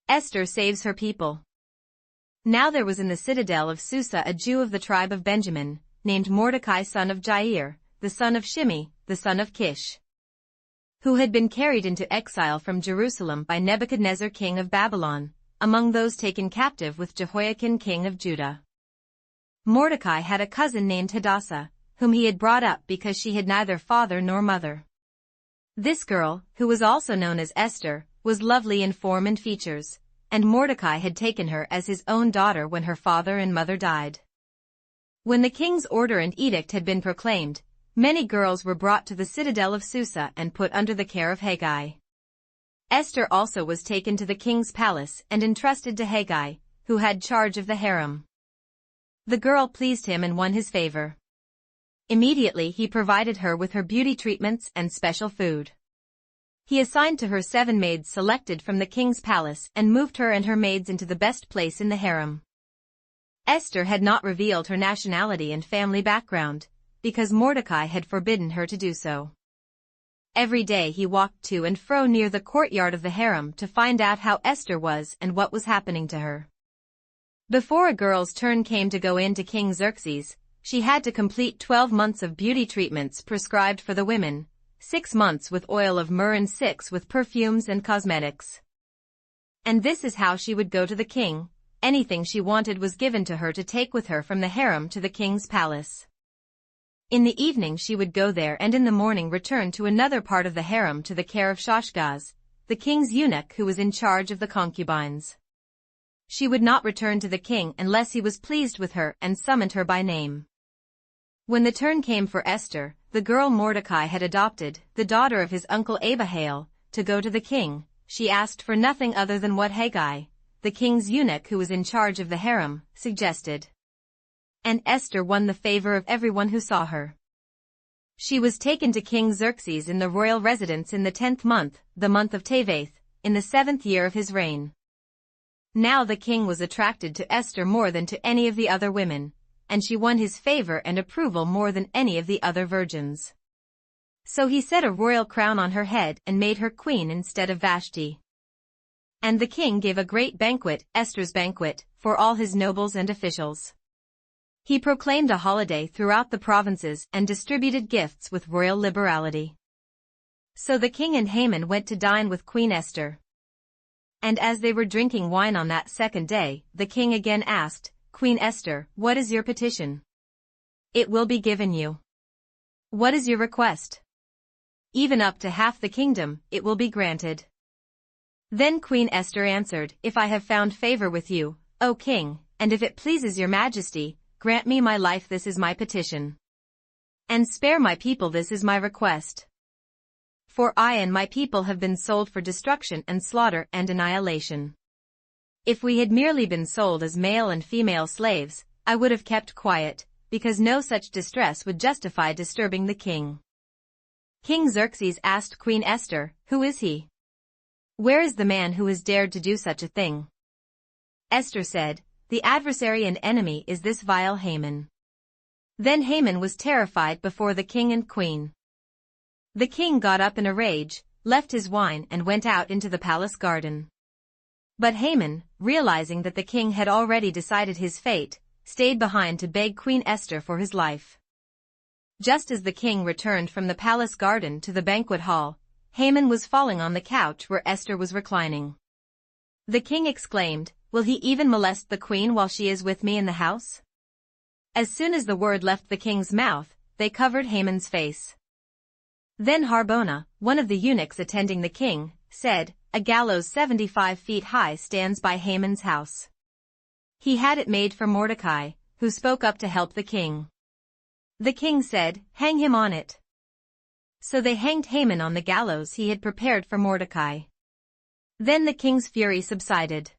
Esther saves her people. Now there was in the citadel of Susa a Jew of the tribe of Benjamin, named Mordecai son of Jair, the son of Shimei, the son of Kish, who had been carried into exile from Jerusalem by Nebuchadnezzar king of Babylon, among those taken captive with Jehoiakim king of Judah. Mordecai had a cousin named Hadassah, whom he had brought up because she had neither father nor mother. This girl, who was also known as Esther, was lovely in form and features, and Mordecai had taken her as his own daughter when her father and mother died. When the king's order and edict had been proclaimed, many girls were brought to the citadel of Susa and put under the care of Haggai. Esther also was taken to the king's palace and entrusted to Haggai, who had charge of the harem. The girl pleased him and won his favor. Immediately he provided her with her beauty treatments and special food. He assigned to her 7 maids selected from the king's palace and moved her and her maids into the best place in the harem. Esther had not revealed her nationality and family background, because Mordecai had forbidden her to do so. Every day he walked to and fro near the courtyard of the harem to find out how Esther was and what was happening to her. Before a girl's turn came to go in to King Xerxes, she had to complete 12 months of beauty treatments prescribed for the women, 6 months with oil of myrrh and 6 with perfumes and cosmetics. And this is how she would go to the king. Anything she wanted was given to her to take with her from the harem to the king's palace. In the evening she would go there and in the morning return to another part of the harem to the care of Shashgaz, the king's eunuch who was in charge of the concubines. She would not return to the king unless he was pleased with her and summoned her by name. When the turn came for Esther, the girl Mordecai had adopted, the daughter of his uncle Abihail, to go to the king, she asked for nothing other than what Haggai, the king's eunuch who was in charge of the harem, suggested. And Esther won the favor of everyone who saw her. She was taken to King Xerxes in the royal residence in the 10th month, the month of Teveth, in the 7th year of his reign. Now the king was attracted to Esther more than to any of the other women, and she won his favor and approval more than any of the other virgins. So he set a royal crown on her head and made her queen instead of Vashti. And the king gave a great banquet, Esther's banquet, for all his nobles and officials. He proclaimed a holiday throughout the provinces and distributed gifts with royal liberality. So the king and Haman went to dine with Queen Esther. And as they were drinking wine on that second day, the king again asked, "Queen Esther, what is your petition? It will be given you. What is your request? Even up to half the kingdom, it will be granted." Then Queen Esther answered, "If I have found favor with you, O king, and if it pleases your majesty, grant me my life, this is my petition. And spare my people, this is my request. For I and my people have been sold for destruction and slaughter and annihilation. If we had merely been sold as male and female slaves, I would have kept quiet, because no such distress would justify disturbing the king." King Xerxes asked Queen Esther, "Who is he? Where is the man who has dared to do such a thing?" Esther said, "The adversary and enemy is this vile Haman." Then Haman was terrified before the king and queen. The king got up in a rage, left his wine and went out into the palace garden. But Haman, realizing that the king had already decided his fate, stayed behind to beg Queen Esther for his life. Just as the king returned from the palace garden to the banquet hall, Haman was falling on the couch where Esther was reclining. The king exclaimed, "Will he even molest the queen while she is with me in the house?" As soon as the word left the king's mouth, they covered Haman's face. Then Harbona, one of the eunuchs attending the king, said, "A gallows 75 feet high stands by Haman's house. He had it made for Mordecai, who spoke up to help the king." The king said, "Hang him on it." So they hanged Haman on the gallows he had prepared for Mordecai. Then the king's fury subsided.